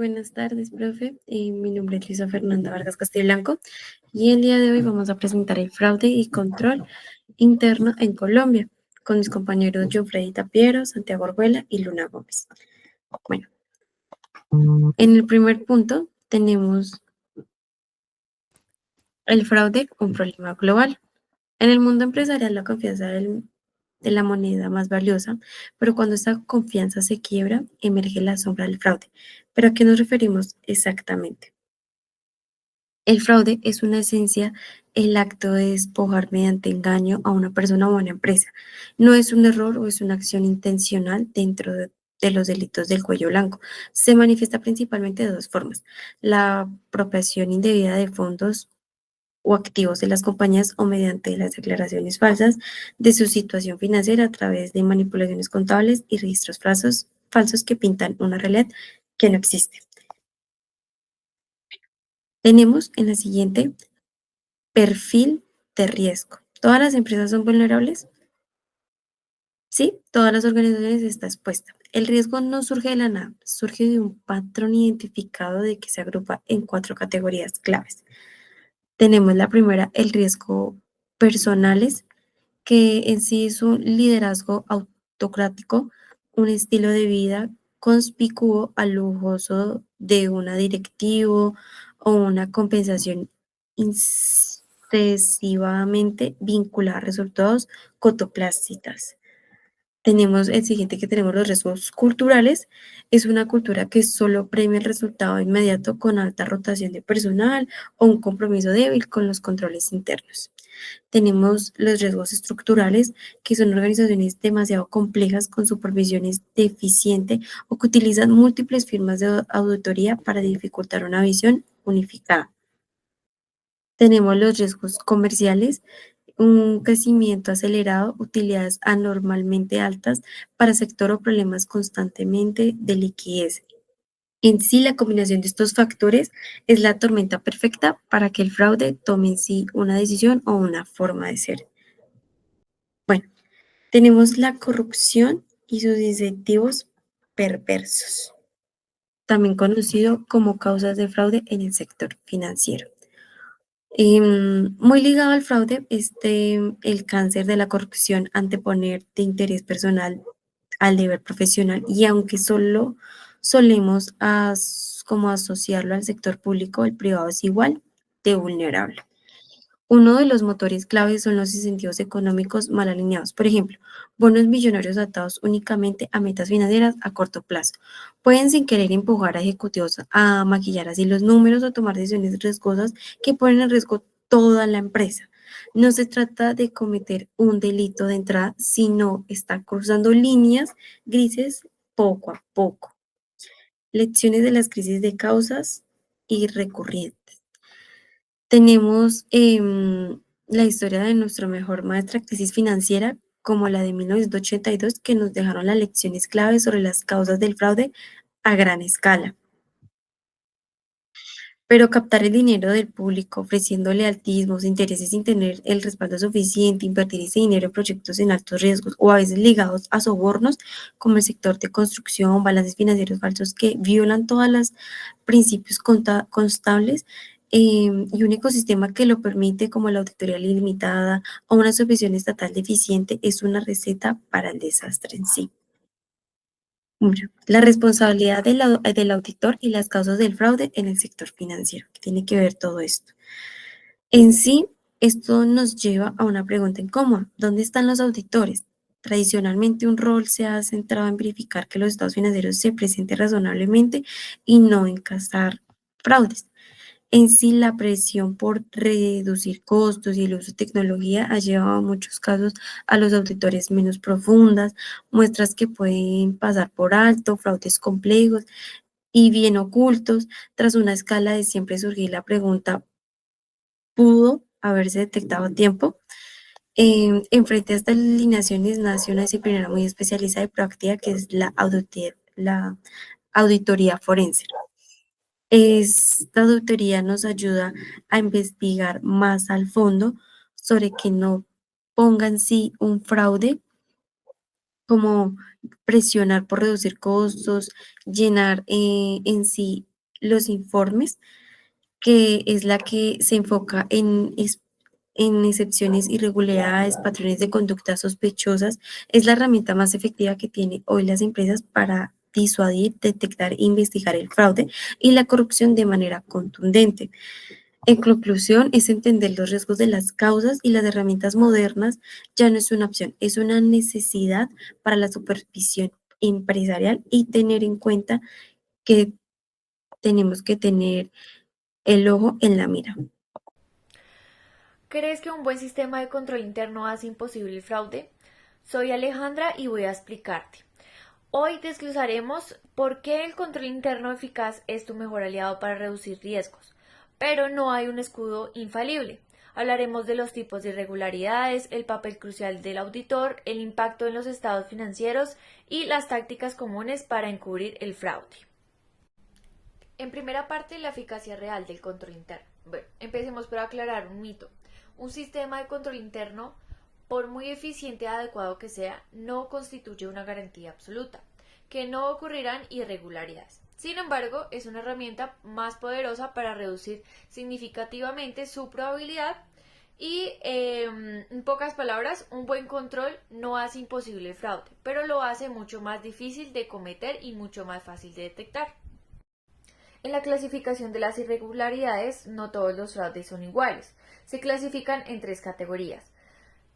Buenas tardes, profe. Mi nombre es Luisa Fernanda Vargas Castiblanco y el día de hoy vamos a presentar el fraude y control interno en Colombia con mis compañeros Freddy Tapiero, Santiago Orjuela y Luna Gómez. Bueno, en el primer punto tenemos el fraude, un problema global. En el mundo empresarial la confianza de la moneda más valiosa, pero cuando esta confianza se quiebra, emerge la sombra del fraude. ¿Pero a qué nos referimos exactamente? El fraude es una esencia, el acto de despojar mediante engaño a una persona o a una empresa. No es un error o es una acción intencional dentro de los delitos del cuello blanco. Se manifiesta principalmente de dos formas: la apropiación indebida de fondos o activos de las compañías o mediante las declaraciones falsas de su situación financiera a través de manipulaciones contables y registros falsos que pintan una realidad que no existe. Tenemos en la siguiente perfil de riesgo. ¿Todas las empresas son vulnerables? Sí, todas las organizaciones están expuestas. El riesgo no surge de la nada, surge de un patrón identificado de que se agrupa en cuatro categorías claves. Tenemos la primera, el riesgo personales, que en sí es un liderazgo autocrático, un estilo de vida conspicuo al lujoso de una directivo o una compensación excesivamente vinculada a resultados cortoplacistas. Tenemos el siguiente, que tenemos los riesgos culturales. Es una cultura que solo premia el resultado inmediato con alta rotación de personal o un compromiso débil con los controles internos. Tenemos los riesgos estructurales, que son organizaciones demasiado complejas con supervisiones deficiente o que utilizan múltiples firmas de auditoría para dificultar una visión unificada. Tenemos los riesgos comerciales, un crecimiento acelerado, utilidades anormalmente altas para sector o problemas constantemente de liquidez. En sí, la combinación de estos factores es la tormenta perfecta para que el fraude tome en sí una decisión o una forma de ser. Bueno, tenemos la corrupción y sus incentivos perversos, también conocido como causas de fraude en el sector financiero. Muy ligado al fraude, el cáncer de la corrupción, anteponer de interés personal al deber profesional, y aunque solo solemos como asociarlo al sector público, el privado es igual de vulnerable. Uno de los motores claves son los incentivos económicos mal alineados. Por ejemplo, bonos millonarios atados únicamente a metas financieras a corto plazo. Pueden sin querer empujar a ejecutivos a maquillar así los números o tomar decisiones riesgosas que ponen en riesgo toda la empresa. No se trata de cometer un delito de entrada, sino estar cruzando líneas grises poco a poco. Lecciones de las crisis de causas y recurrentes. Tenemos la historia de nuestra mejor maestra crisis financiera, como la de 1982, que nos dejaron las lecciones claves sobre las causas del fraude a gran escala. Pero captar el dinero del público, ofreciéndole altismos, intereses sin tener el respaldo suficiente, invertir ese dinero en proyectos en altos riesgos o a veces ligados a sobornos, como el sector de construcción, balances financieros falsos que violan todos los principios contables, y un ecosistema que lo permite, como la auditoría ilimitada o una supervisión estatal deficiente, es una receta para el desastre en sí. Bueno, la responsabilidad del auditor y las causas del fraude en el sector financiero, que tiene que ver todo esto. En sí, esto nos lleva a una pregunta incómoda: ¿dónde están los auditores? Tradicionalmente, un rol se ha centrado en verificar que los estados financieros se presenten razonablemente y no en cazar fraudes. En sí, la presión por reducir costos y el uso de tecnología ha llevado en muchos casos a los auditores menos profundas, muestras que pueden pasar por alto, fraudes complejos y bien ocultos. Tras una escala de siempre surgir la pregunta: ¿pudo haberse detectado a tiempo? En frente a estas alineaciones nace una disciplina muy especializada y proactiva, que es la auditoría forense. Esta auditoría nos ayuda a investigar más al fondo sobre que no ponga en sí un fraude, como presionar por reducir costos, llenar en sí los informes, que es la que se enfoca en excepciones, irregularidades, patrones de conducta sospechosas. Es la herramienta más efectiva que tienen hoy las empresas para disuadir, detectar e investigar el fraude y la corrupción de manera contundente. En conclusión, es entender los riesgos de las causas, y las herramientas modernas ya no es una opción, es una necesidad para la supervisión empresarial, y tener en cuenta que tenemos que tener el ojo en la mira. ¿Crees que un buen sistema de control interno hace imposible el fraude? Soy Alejandra y voy a explicarte. Hoy desglosaremos por qué el control interno eficaz es tu mejor aliado para reducir riesgos, pero no hay un escudo infalible. Hablaremos de los tipos de irregularidades, el papel crucial del auditor, el impacto en los estados financieros y las tácticas comunes para encubrir el fraude. En primera parte, la eficacia real del control interno. Bueno, empecemos por aclarar un mito. Un sistema de control interno, por muy eficiente y adecuado que sea, no constituye una garantía absoluta, que no ocurrirán irregularidades. Sin embargo, es una herramienta más poderosa para reducir significativamente su probabilidad y, en pocas palabras, un buen control no hace imposible el fraude, pero lo hace mucho más difícil de cometer y mucho más fácil de detectar. En la clasificación de las irregularidades, no todos los fraudes son iguales. Se clasifican en tres categorías,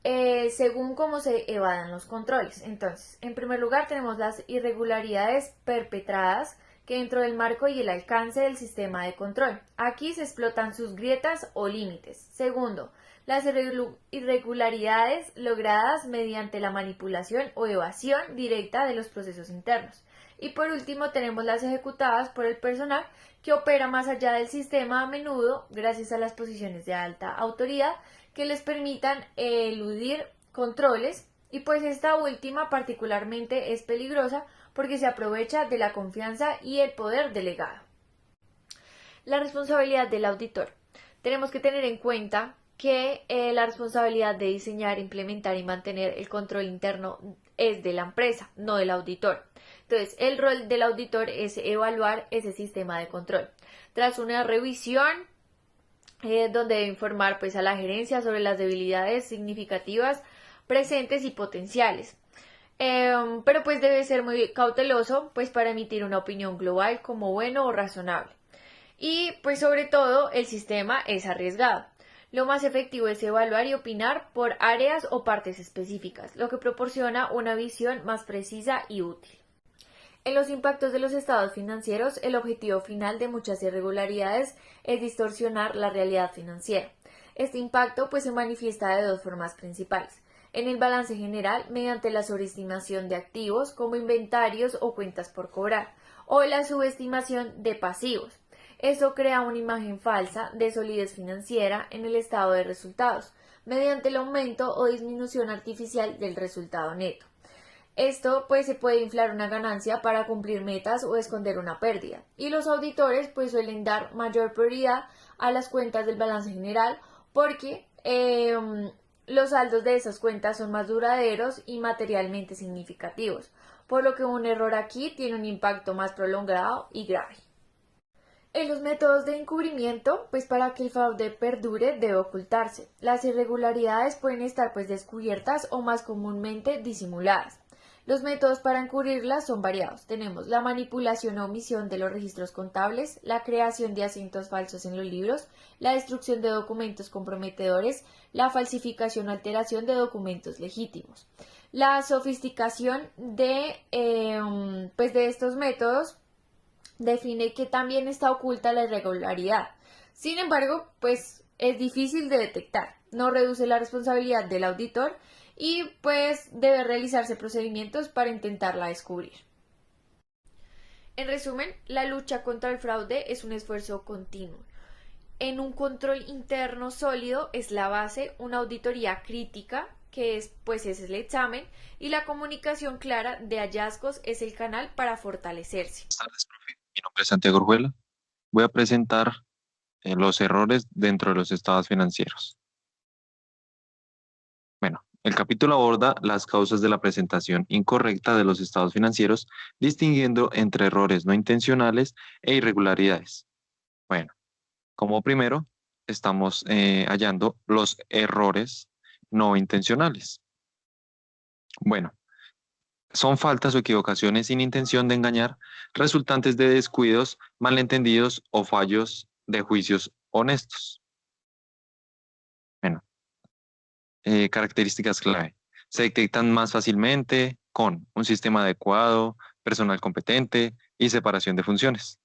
según cómo se evadan los controles. Entonces, en primer lugar tenemos las irregularidades perpetradas, que dentro del marco y el alcance del sistema de control. Aquí se explotan sus grietas o límites. Segundo, las irregularidades logradas mediante la manipulación o evasión directa de los procesos internos. Y por último tenemos las ejecutadas por el personal que opera más allá del sistema, a menudo gracias a las posiciones de alta autoridad que les permitan eludir controles, y pues esta última particularmente es peligrosa porque se aprovecha de la confianza y el poder delegado. La responsabilidad del auditor. Tenemos que tener en cuenta que la responsabilidad de diseñar, implementar y mantener el control interno es de la empresa, no del auditor. Entonces, el rol del auditor es evaluar ese sistema de control. Tras una revisión, donde debe informar pues a la gerencia sobre las debilidades significativas presentes y potenciales. Pero pues debe ser muy cauteloso pues para emitir una opinión global como bueno o razonable. Y pues sobre todo el sistema es arriesgado. Lo más efectivo es evaluar y opinar por áreas o partes específicas, lo que proporciona una visión más precisa y útil. En los impactos de los estados financieros, el objetivo final de muchas irregularidades es distorsionar la realidad financiera. Este impacto pues se manifiesta de dos formas principales. En el balance general, mediante la sobreestimación de activos como inventarios o cuentas por cobrar, o la subestimación de pasivos. Esto crea una imagen falsa de solidez financiera en el estado de resultados, mediante el aumento o disminución artificial del resultado neto. Esto pues se puede inflar una ganancia para cumplir metas o esconder una pérdida. Y los auditores pues suelen dar mayor prioridad a las cuentas del balance general porque los saldos de esas cuentas son más duraderos y materialmente significativos, por lo que un error aquí tiene un impacto más prolongado y grave. En los métodos de encubrimiento, pues para que el fraude perdure debe ocultarse. Las irregularidades pueden estar pues descubiertas o más comúnmente disimuladas. Los métodos para encubrirlas son variados. Tenemos la manipulación o omisión de los registros contables, la creación de asientos falsos en los libros, la destrucción de documentos comprometedores, la falsificación o alteración de documentos legítimos. La sofisticación de estos métodos define que también está oculta la irregularidad. Sin embargo, pues es difícil de detectar, no reduce la responsabilidad del auditor y pues debe realizarse procedimientos para intentarla descubrir. En resumen, la lucha contra el fraude es un esfuerzo continuo. En un control interno sólido es la base, una auditoría crítica, que es pues es el examen, y la comunicación clara de hallazgos es el canal para fortalecerse. Buenas tardes, profe. Mi nombre es Santiago Orjuela. Voy a presentar los errores dentro de los estados financieros. Bueno, El capítulo aborda las causas de la presentación incorrecta de los estados financieros, distinguiendo entre errores no intencionales e irregularidades. Bueno, como primero, estamos hallando los errores no intencionales. Bueno, son faltas o equivocaciones sin intención de engañar, resultantes de descuidos, malentendidos o fallos de juicios honestos. Bueno, características clave. Se detectan más fácilmente con un sistema adecuado, personal competente y separación de funciones.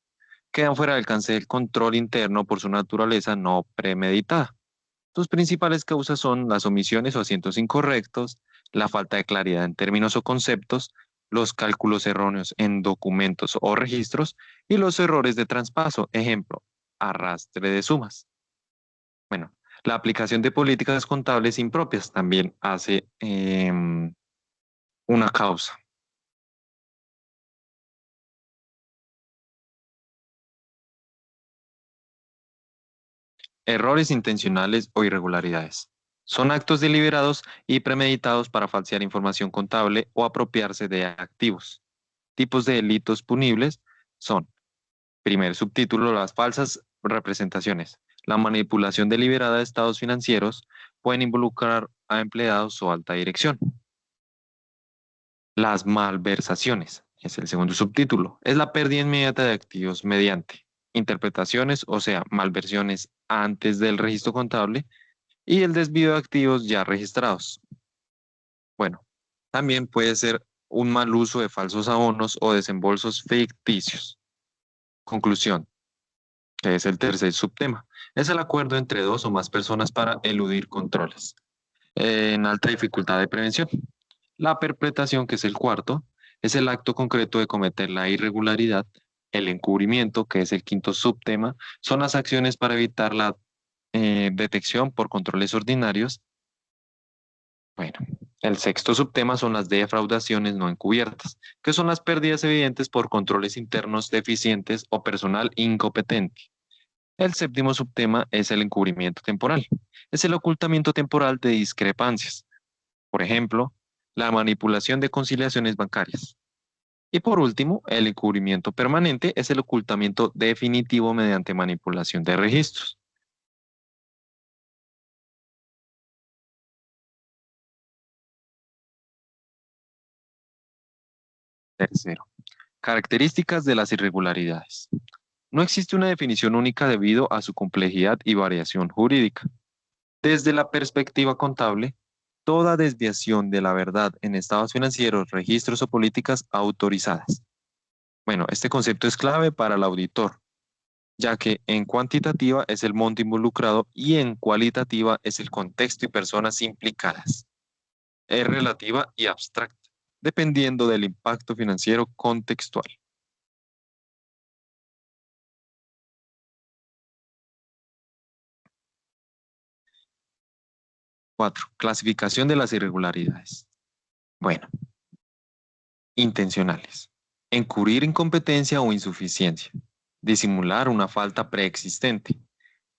Quedan fuera del alcance del control interno por su naturaleza no premeditada. Sus principales causas son las omisiones o asientos incorrectos, la falta de claridad en términos o conceptos, los cálculos erróneos en documentos o registros y los errores de traspaso, ejemplo, arrastre de sumas. Bueno, la aplicación de políticas contables impropias también hace una causa. Errores intencionales o irregularidades. Son actos deliberados y premeditados para falsear información contable o apropiarse de activos. Tipos de delitos punibles son, primer subtítulo, las falsas representaciones. La manipulación deliberada de estados financieros pueden involucrar a empleados o alta dirección. Las malversaciones, es el segundo subtítulo, es la pérdida inmediata de activos mediante interpretaciones, o sea, malversiones antes del registro contable y el desvío de activos ya registrados. Bueno, también puede ser un mal uso de falsos abonos o desembolsos ficticios. Conclusión, que es el tercer subtema, es el acuerdo entre dos o más personas para eludir controles en alta dificultad de prevención. La perpetración, que es el cuarto, es el acto concreto de cometer la irregularidad. El encubrimiento, que es el quinto subtema, son las acciones para evitar la detección por controles ordinarios. Bueno, el sexto subtema son las defraudaciones no encubiertas, que son las pérdidas evidentes por controles internos deficientes o personal incompetente. El séptimo subtema es el encubrimiento temporal. Es el ocultamiento temporal de discrepancias. Por ejemplo, la manipulación de conciliaciones bancarias. Y por último, el encubrimiento permanente es el ocultamiento definitivo mediante manipulación de registros. Tercero, características de las irregularidades. No existe una definición única debido a su complejidad y variación jurídica. Desde la perspectiva contable, toda desviación de la verdad en estados financieros, registros o políticas autorizadas. Bueno, este concepto es clave para el auditor, ya que en cuantitativa es el monto involucrado y en cualitativa es el contexto y personas implicadas. Es relativa y abstracta, dependiendo del impacto financiero contextual. 4. Clasificación de las irregularidades. Bueno, intencionales. Encubrir incompetencia o insuficiencia. Disimular una falta preexistente.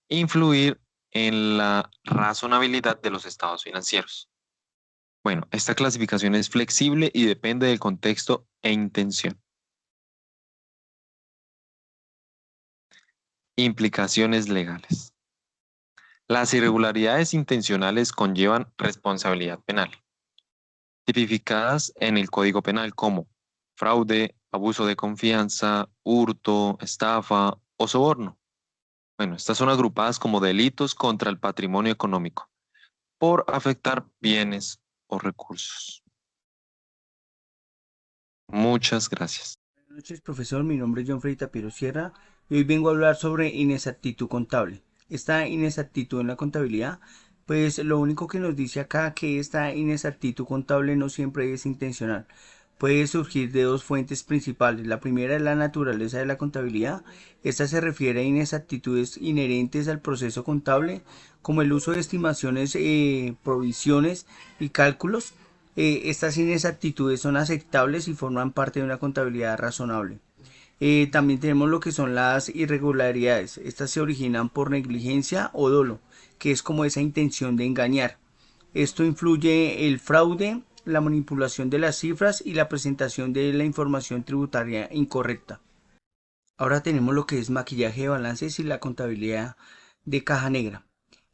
Influir en la razonabilidad de los estados financieros. Bueno, esta clasificación es flexible y depende del contexto e intención. Implicaciones legales. Las irregularidades intencionales conllevan responsabilidad penal, tipificadas en el Código Penal como fraude, abuso de confianza, hurto, estafa o soborno. Bueno, estas son agrupadas como delitos contra el patrimonio económico por afectar bienes o recursos. Muchas gracias. Buenas noches, profesor. Mi nombre es John Freddy Tapiro Sierra y hoy vengo a hablar sobre inexactitud contable. Esta inexactitud en la contabilidad, pues lo único que nos dice acá que esta inexactitud contable no siempre es intencional. Puede surgir de dos fuentes principales. La primera es la naturaleza de la contabilidad. Esta se refiere a inexactitudes inherentes al proceso contable, como el uso de estimaciones, provisiones y cálculos. Estas inexactitudes son aceptables y forman parte de una contabilidad razonable. También tenemos lo que son las irregularidades. Estas se originan por negligencia o dolo, que es como esa intención de engañar. Esto influye el fraude, la manipulación de las cifras y la presentación de la información tributaria incorrecta. Ahora tenemos lo que es maquillaje de balances y la contabilidad de caja negra.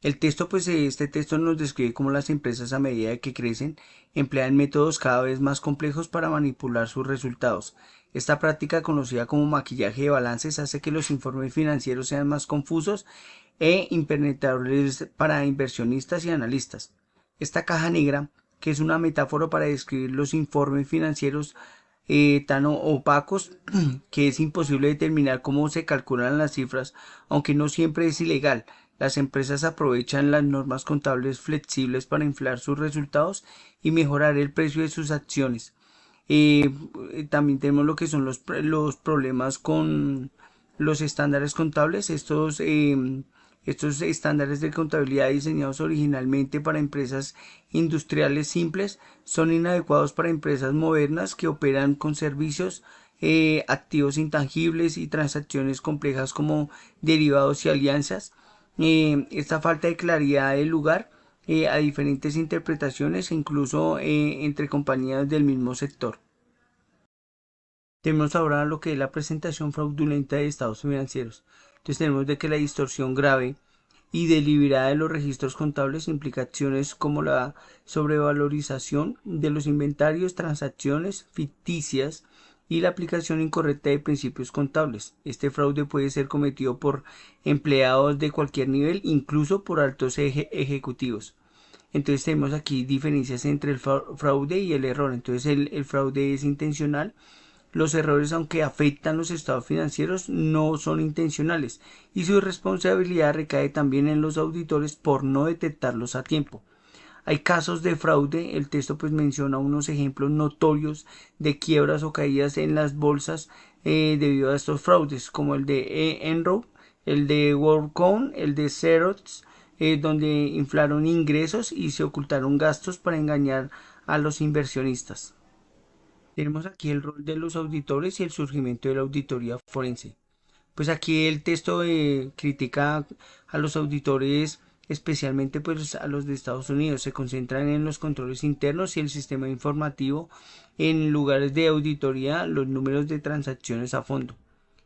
El texto, pues este texto nos describe cómo las empresas a medida de que crecen emplean métodos cada vez más complejos para manipular sus resultados. Esta práctica, conocida como maquillaje de balances, hace que los informes financieros sean más confusos e impenetrables para inversionistas y analistas. Esta caja negra, que es una metáfora para describir los informes financieros tan opacos que es imposible determinar cómo se calculan las cifras, aunque no siempre es ilegal. Las empresas aprovechan las normas contables flexibles para inflar sus resultados y mejorar el precio de sus acciones. También tenemos lo que son los problemas con los estándares contables. Estos estándares de contabilidad diseñados originalmente para empresas industriales simples son inadecuados para empresas modernas que operan con servicios, activos intangibles y transacciones complejas como derivados y alianzas. Esta falta de claridad del lugar a diferentes interpretaciones e incluso entre compañías del mismo sector. Tenemos ahora lo que es la presentación fraudulenta de estados financieros. Entonces tenemos de que la distorsión grave y deliberada de los registros contables implica acciones como la sobrevalorización de los inventarios, transacciones ficticias y la aplicación incorrecta de principios contables. Este fraude puede ser cometido por empleados de cualquier nivel, incluso por altos ejecutivos. Entonces tenemos aquí diferencias entre el fraude y el error. Entonces el fraude es intencional. Los errores, aunque afectan los estados financieros, no son intencionales y su responsabilidad recae también en los auditores por no detectarlos a tiempo. Hay casos de fraude, el texto pues menciona unos ejemplos notorios de quiebras o caídas en las bolsas debido a estos fraudes, como el de Enron, el de WorldCom, el de Xerox, donde inflaron ingresos y se ocultaron gastos para engañar a los inversionistas. Tenemos aquí el rol de los auditores y el surgimiento de la auditoría forense. Pues aquí el texto critica a los auditores, especialmente pues a los de Estados Unidos. Se concentran en los controles internos y el sistema informativo en lugares de auditoría, los números de transacciones a fondo.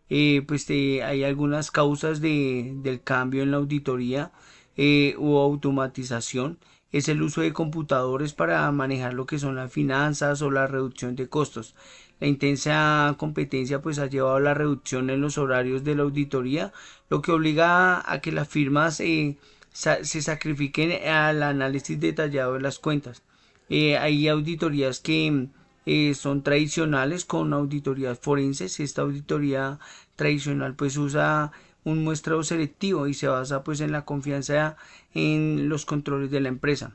Hay algunas causas del cambio en la auditoría u automatización. Es el uso de computadores para manejar lo que son las finanzas o la reducción de costos. La intensa competencia pues ha llevado a la reducción en los horarios de la auditoría, lo que obliga a que las firmas se sacrifiquen al análisis detallado de las cuentas. Hay auditorías que son tradicionales con auditorías forenses. Esta auditoría tradicional pues usa un muestreo selectivo y se basa pues en la confianza en los controles de la empresa,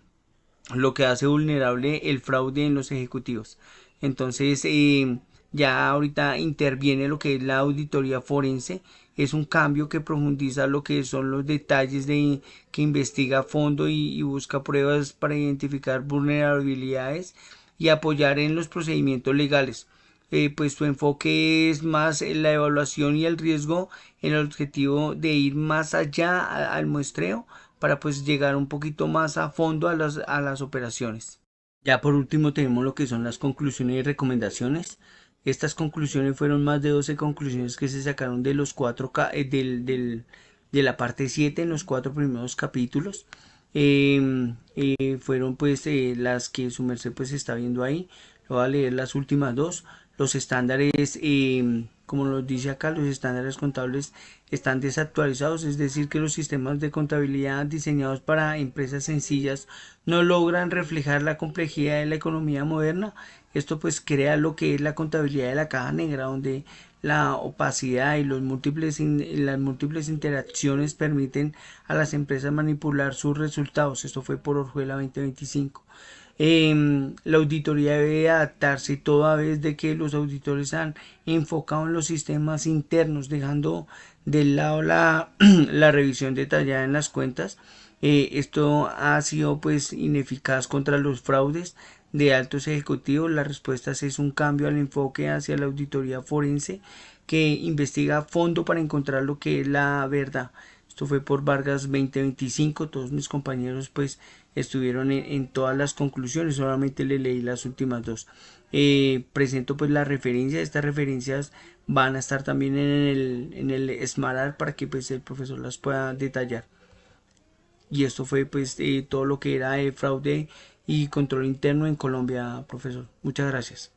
lo que hace vulnerable el fraude en los ejecutivos. Entonces ya ahorita interviene lo que es la auditoría forense. Es un cambio que profundiza lo que son los detalles que investiga a fondo y busca pruebas para identificar vulnerabilidades y apoyar en los procedimientos legales. Pues su enfoque es más en la evaluación y el riesgo, en el objetivo de ir más allá al muestreo para pues llegar un poquito más a fondo a las operaciones. Ya por último tenemos lo que son las conclusiones y recomendaciones. Estas conclusiones fueron más de 12 conclusiones que se sacaron de los de la parte 7 en los 4 primeros capítulos. Fueron pues las que su merced pues está viendo ahí. Lo voy a leer las últimas dos. Los estándares, como nos dice acá, los estándares contables están desactualizados, es decir, que los sistemas de contabilidad diseñados para empresas sencillas no logran reflejar la complejidad de la economía moderna. Esto pues crea lo que es la contabilidad de la caja negra, donde la opacidad y las múltiples interacciones permiten a las empresas manipular sus resultados. Esto fue por Orjuela 2025. La auditoría debe adaptarse toda vez de que los auditores han enfocado en los sistemas internos, dejando de lado la revisión detallada en las cuentas. Esto ha sido pues ineficaz contra los fraudes de altos ejecutivos. La respuesta es un cambio al enfoque hacia la auditoría forense que investiga a fondo para encontrar lo que es la verdad. Esto fue por Vargas 2025. Todos mis compañeros pues estuvieron en todas las conclusiones, solamente le leí las últimas dos. Presento pues la referencia. Estas referencias van a estar también en el Smartart para que pues el profesor las pueda detallar. Y esto fue pues todo lo que era fraude y control interno en Colombia, profesor. Muchas gracias.